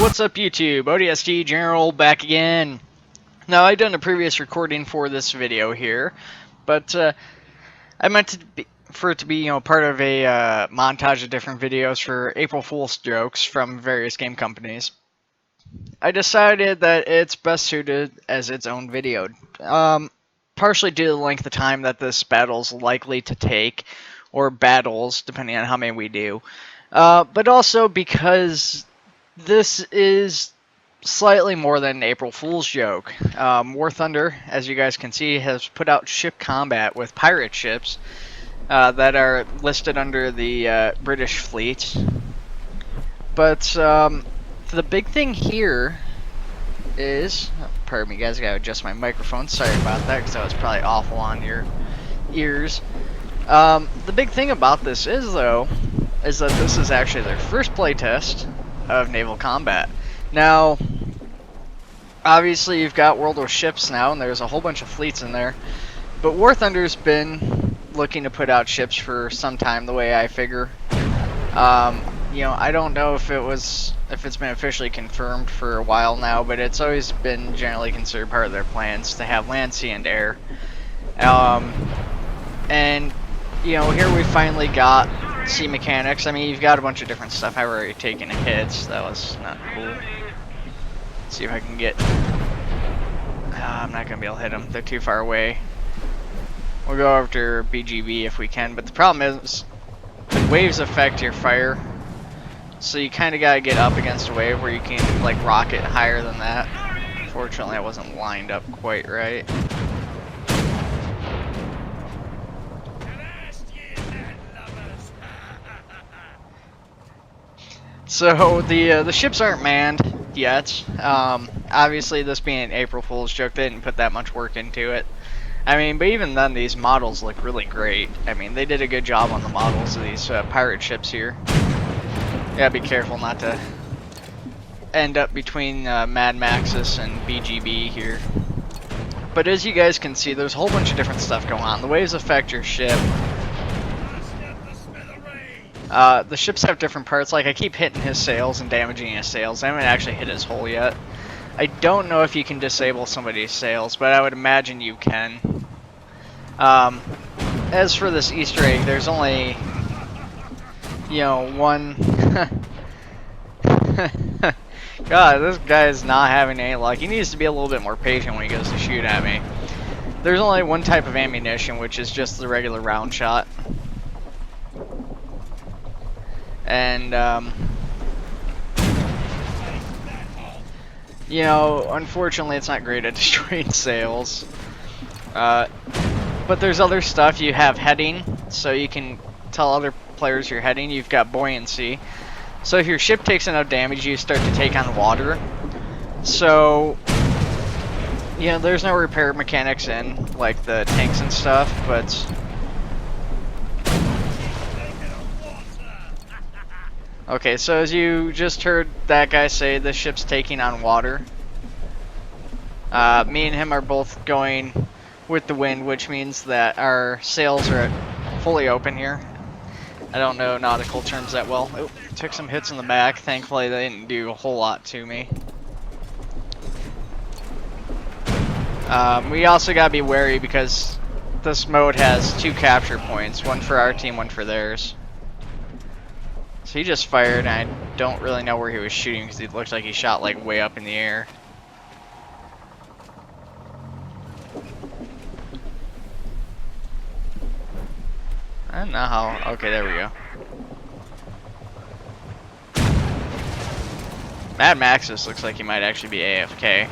What's up YouTube? ODST General back again. Now I've done a previous recording for this video here, but I meant for it to be part of a montage of different videos for April Fool's jokes from various game companies. I decided that it's best suited as its own video, partially due to the length of time that this battle's likely to take, or battles depending on how many we do, but also because this is slightly more than an April Fool's joke. Warthunder, as you guys can see, has put out ship combat with pirate ships that are listed under the British fleet. But the big thing here is... Oh, pardon me guys, I gotta adjust my microphone. Sorry about that, because that was probably awful on your ears. The big thing about this is, though, is that this is actually their first playtest of naval combat. Now, obviously you've got World War ships now, and there's a whole bunch of fleets in there, but Warthunder's been looking to put out ships for some time, the way I figure. I don't know if it's been officially confirmed for a while now, but it's always been generally considered part of their plans to have land, sea, and air. And here we finally got sea mechanics. I mean, you've got a bunch of different stuff. I've already taken a hit, so that was not cool. Let's see if I can get... I'm not going to be able to hit them. They're too far away. We'll go after BGB if we can, but the problem is the waves affect your fire. So you kind of got to get up against a wave where you can, like, rocket higher than that. Fortunately, I wasn't lined up quite right. So the ships aren't manned yet. Obviously, this being an April Fool's joke, they didn't put that much work into it. I mean, but even then, these models look really great. I mean, they did a good job on the models of these pirate ships here. You gotta be careful not to end up between Mad Maxis and BGB here. But as you guys can see, there's a whole bunch of different stuff going on. The waves affect your ship. The ships have different parts. Like, I keep hitting his sails and damaging his sails. I haven't actually hit his hull yet. I don't know if you can disable somebody's sails, but I would imagine you can. As for this Easter egg, there's only, one... God, this guy is not having any luck. He needs to be a little bit more patient when he goes to shoot at me. There's only one type of ammunition, which is just the regular round shot. And, unfortunately it's not great at destroying sails. But there's other stuff. You have heading, so you can tell other players you're heading. You've got buoyancy. So if your ship takes enough damage, you start to take on water. So, there's no repair mechanics in, like the tanks and stuff, but... Okay, so as you just heard that guy say, the ship's taking on water. Me and him are both going with the wind, which means that our sails are fully open here. I don't know nautical terms that well. Oh, took some hits in the back. Thankfully, they didn't do a whole lot to me. We also gotta be wary because this mode has 2 capture points, one for our team, one for theirs. So he just fired, and I don't really know where he was shooting because it looked like he shot like way up in the air. I don't know how. Okay, there we go. Mad Maxis looks like he might actually be AFK.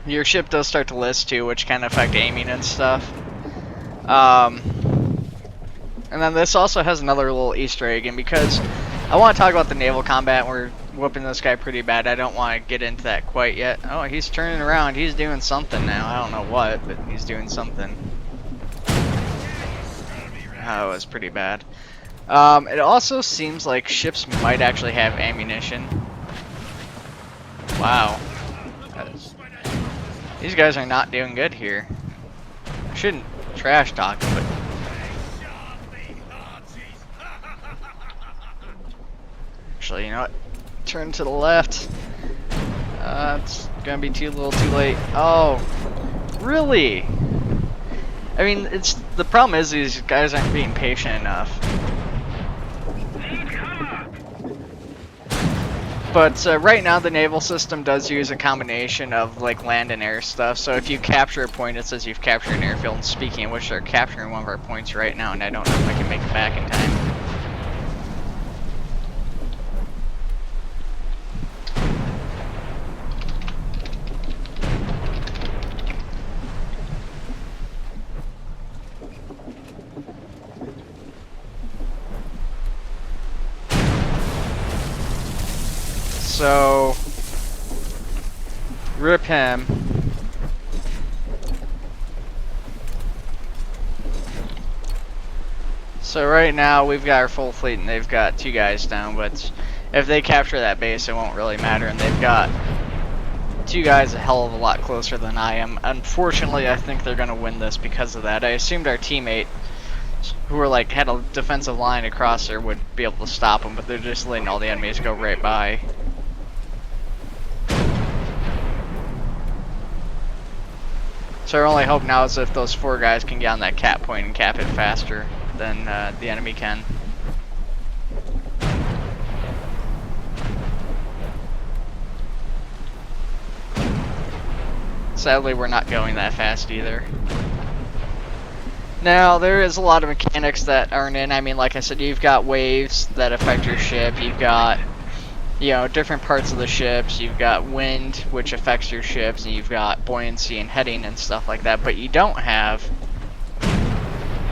Your ship does start to list too, which can affect aiming and stuff. And then this also has another little Easter egg, and because I want to talk about the naval combat, we're whooping this guy pretty bad. I don't want to get into that quite yet. Oh, he's turning around. He's doing something now. I don't know what, but he's doing something. Oh, it was pretty bad. It also seems like ships might actually have ammunition. Wow. These guys are not doing good here. shouldn't trash talk, but actually, you know what? Turn to the left. It's gonna be too little, too late. Oh, really? I mean, it's the problem is these guys aren't being patient enough. But right now the naval system does use a combination of like land and air stuff, so if you capture a point it says you've captured an airfield, and speaking of which, they're capturing one of our points right now, and I don't know if I can make it back in time. So, rip him. So right now we've got our full fleet and they've got 2 guys down, but if they capture that base it won't really matter, and they've got 2 guys a hell of a lot closer than I am. Unfortunately, I think they're gonna win this because of that. I assumed our teammate, who were like had a defensive line across there, would be able to stop them, but they're just letting all the enemies go right by. So our only hope now is if those 4 guys can get on that cap point and cap it faster than the enemy can. Sadly, we're not going that fast either. Now, there is a lot of mechanics that aren't in. I mean, like I said, you've got waves that affect your ship. You've got, you know, different parts of the ships. You've got wind, which affects your ships, and you've got buoyancy and heading and stuff like that. But you don't have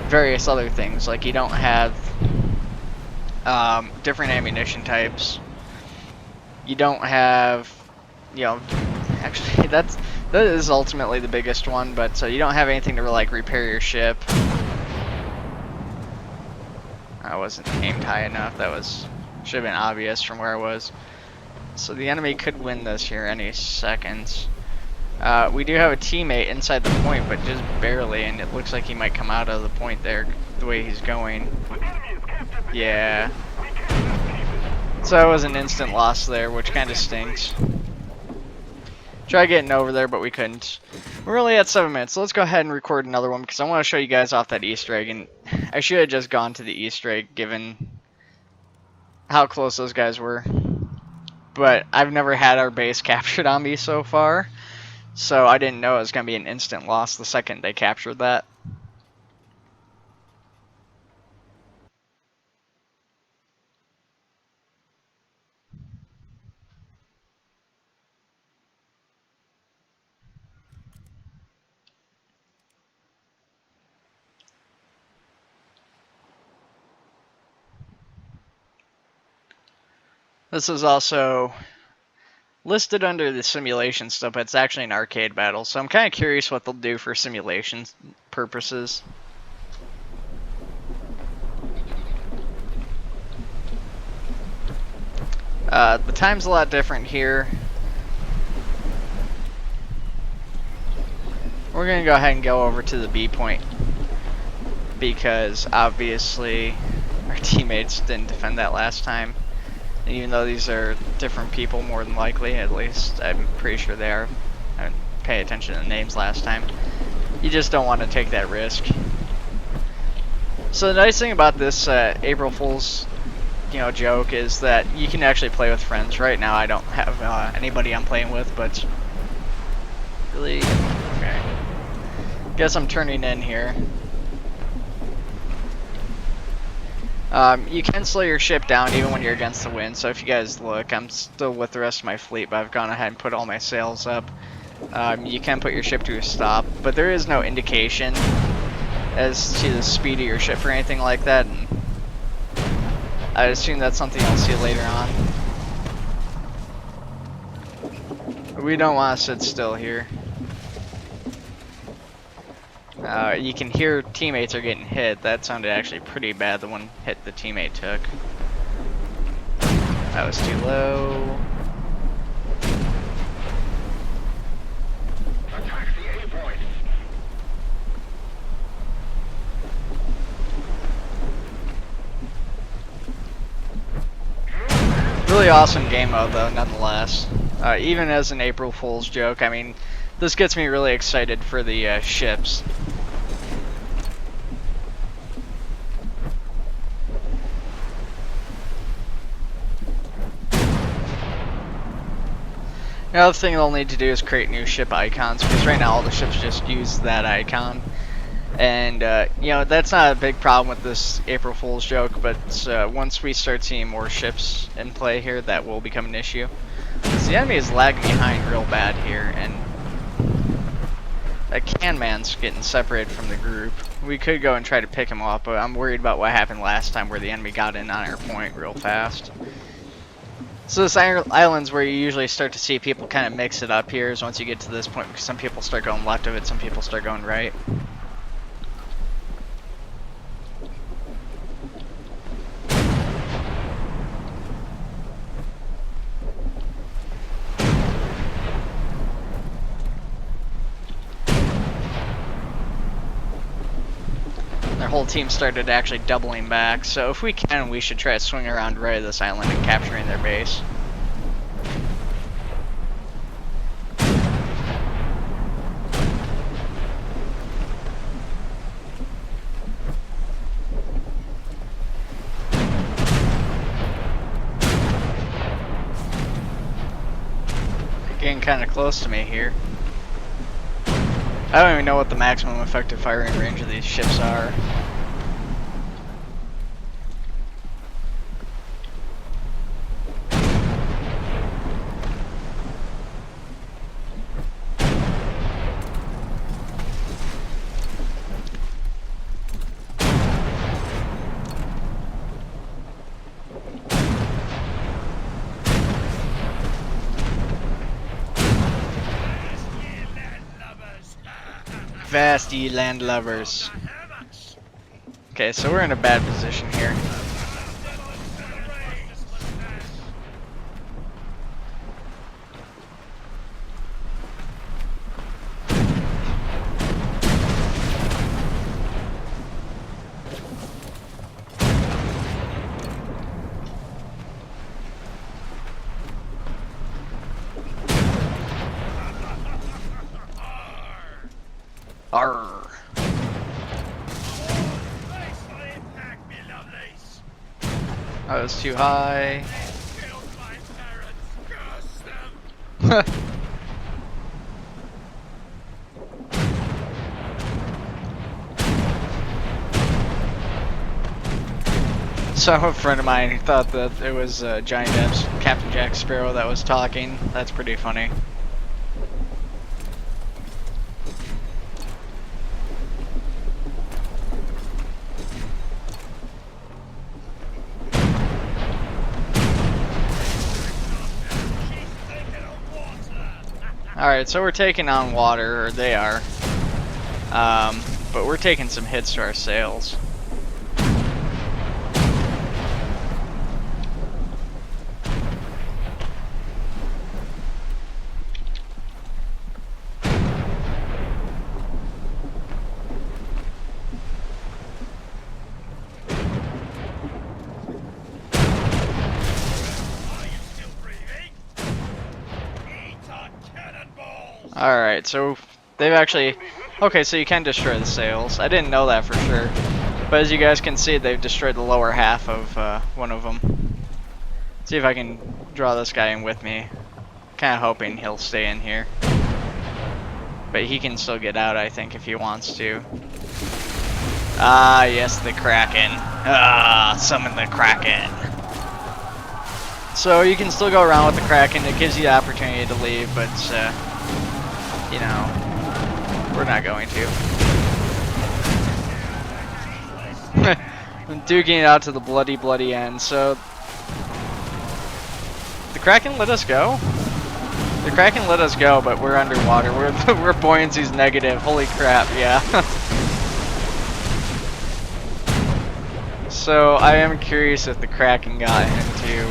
various other things. Like, you don't have different ammunition types. You don't have, you know, actually, that is ultimately the biggest one, but you don't have anything to like repair your ship. I wasn't aimed high enough. That should have been obvious from where I was. So the enemy could win this here any second. We do have a teammate inside the point, but just barely, and it looks like he might come out of the point there the way he's going. Yeah. So it was an instant loss there, which kind of stinks. Try getting over there, but we couldn't. We're only at 7 minutes, so let's go ahead and record another one because I want to show you guys off that Easter egg, and I should have just gone to the Easter egg given how close those guys were. But I've never had our base captured on me so far, so I didn't know it was going to be an instant loss the second they captured that. This is also listed under the simulation stuff, but it's actually an arcade battle, so I'm kind of curious what they'll do for simulation purposes. The time's a lot different here. We're going to go ahead and go over to the B point because obviously our teammates didn't defend that last time. And even though these are different people, more than likely, at least I'm pretty sure they are. I didn't pay attention to the names last time. You just don't want to take that risk. So the nice thing about this April Fool's, you know, joke is that you can actually play with friends. Right now I don't have anybody I'm playing with, but really, okay. Guess I'm turning in here. You can slow your ship down even when you're against the wind, so if you guys look, I'm still with the rest of my fleet, but I've gone ahead and put all my sails up. You can put your ship to a stop, but there is no indication as to the speed of your ship or anything like that, and I assume that's something you'll see later on. We don't want to sit still here. You can hear teammates are getting hit. That sounded actually pretty bad, the one hit the teammate took. That was too low. Attack the A point. really awesome game mode though, nonetheless. Even as an April Fool's joke, I mean, this gets me really excited for the ships. Another thing they'll need to do is create new ship icons, because right now all the ships just use that icon. And, you know, that's not a big problem with this April Fool's joke, but once we start seeing more ships in play here, that will become an issue. Because the enemy is lagging behind real bad here, and that can man's getting separated from the group. We could go and try to pick him up, but I'm worried about what happened last time where the enemy got in on our point real fast. So this island's where you usually start to see people kind of mix it up here is once you get to this point, because some people start going left of it, some people start going right. Their whole team started actually doubling back, so if we can, we should try to swing around right of this island and capturing their base. They're getting kind of close to me here. I don't even know what the maximum effective firing range of these ships are. Vast ye landlubbers. Okay, so we're in a bad position here. Arr. That was too high. So a friend of mine thought that it was Giant F's Captain Jack Sparrow that was talking. That's pretty funny. Alright, so we're taking on water, or they are. But we're taking some hits to our sails. Alright, so they've actually... Okay, so you can destroy the sails. I didn't know that for sure. But as you guys can see, they've destroyed the lower half of one of them. See if I can draw this guy in with me. Kind of hoping he'll stay in here. But he can still get out, I think, if he wants to. Ah, yes, the Kraken. Ah, summon the Kraken. So you can still go around with the Kraken. It gives you the opportunity to leave, but... you know, we're not going to. I'm duking it out to the bloody end, so... The Kraken let us go? The Kraken let us go, but we're underwater. We're buoyancy's negative. Holy crap, yeah. So, I am curious if the Kraken got into...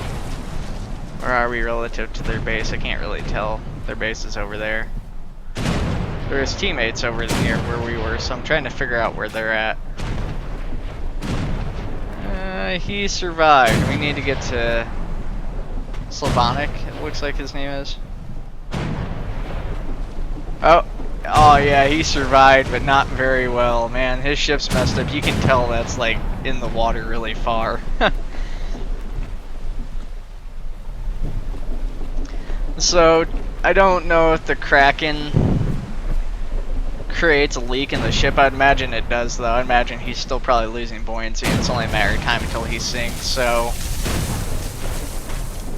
Where are we relative to their base? I can't really tell. Their base is over there. There's teammates over near where we were, so I'm trying to figure out where they're at. He survived. We need to get to Slavonic, it looks like his name is. Oh, oh yeah, he survived, but not very well. Man, his ship's messed up. You can tell that's like in the water really far. So, I don't know if the Kraken creates a leak in the ship. I'd imagine it does, though. I'd imagine he's still probably losing buoyancy, and it's only a matter of time until he sinks, so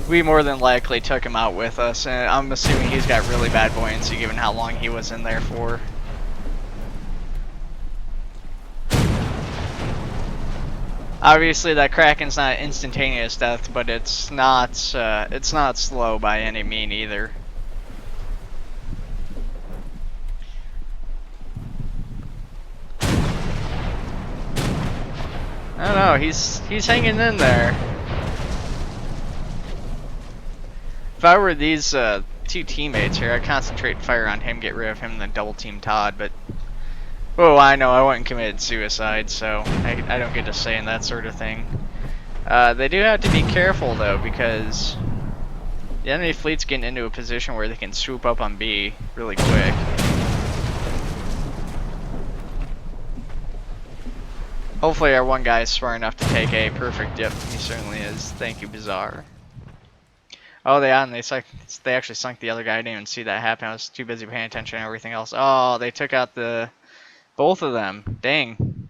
we more than likely took him out with us, and I'm assuming he's got really bad buoyancy given how long he was in there for. Obviously, that Kraken's not instantaneous death, but it's not slow by any mean either. I don't know, he's hanging in there. If I were these two teammates here, I'd concentrate fire on him, get rid of him, and then double team Todd, but oh, I know, I wouldn't commit suicide, so I don't get to say in that sort of thing. They do have to be careful, though, because the enemy fleet's getting into a position where they can swoop up on B really quick. Hopefully our one guy is smart enough to take A. Perfect, yep, he certainly is. Thank you, Bizarre. Oh, they actually sunk the other guy. I didn't even see that happen. I was too busy paying attention to everything else. Oh, they took out both of them. Dang.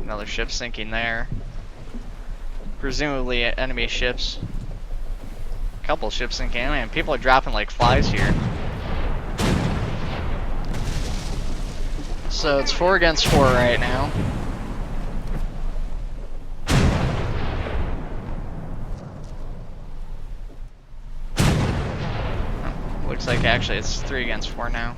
Another ship sinking there. Presumably enemy ships. A couple ships sinking. Man, people are dropping like flies here. So it's 4 against 4 right now. Looks like actually it's 3 against 4 now.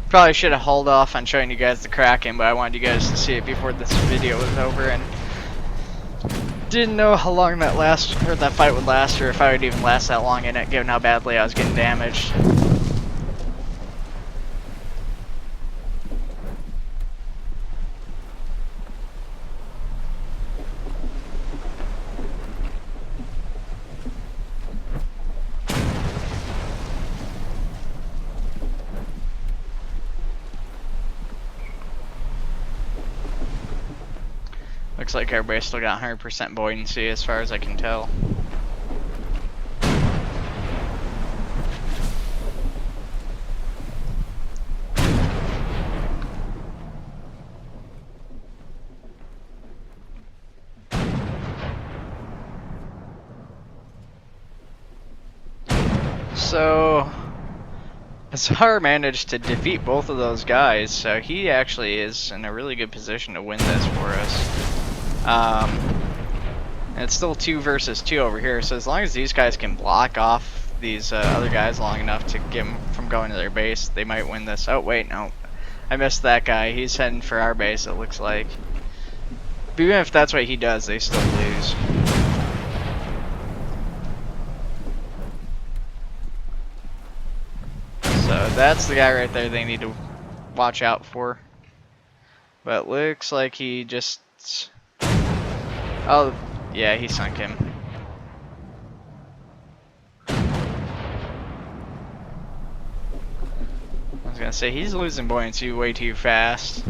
Probably should have held off on showing you guys the Kraken, but I wanted you guys to see it before this video was over, and didn't know how long that fight would last, or if I would even last that long in it, given how badly I was getting damaged. Looks like everybody still got 100% buoyancy as far as I can tell. So Bizarre managed to defeat both of those guys, so he actually is in a really good position to win this for us. And it's still 2 versus 2 over here, so as long as these guys can block off these other guys long enough to get them from going to their base, they might win this. Oh wait, no, I missed that guy. He's heading for our base, it looks like. But even if that's what he does, they still lose. So that's the guy right there they need to watch out for. But looks like he just... Oh, yeah, he sunk him. I was gonna say, he's losing buoyancy way too fast.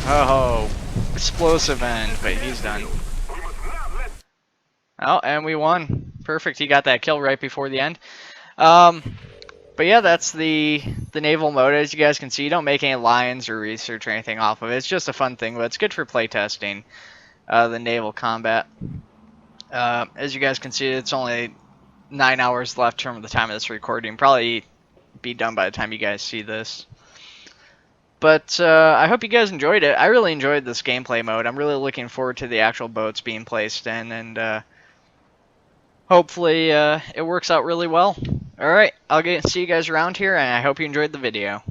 Oh, explosive end, but he's done. Oh, and we won. Perfect, he got that kill right before the end. But yeah, that's the naval mode. As you guys can see, you don't make any lines or research or anything off of it. It's just a fun thing, but it's good for playtesting the naval combat. As you guys can see, it's only 9 hours left from the time of this recording. Probably be done by the time you guys see this. But I hope you guys enjoyed it. I really enjoyed this gameplay mode. I'm really looking forward to the actual boats being placed in, and hopefully it works out really well. Alright, I'll see you guys around here, and I hope you enjoyed the video.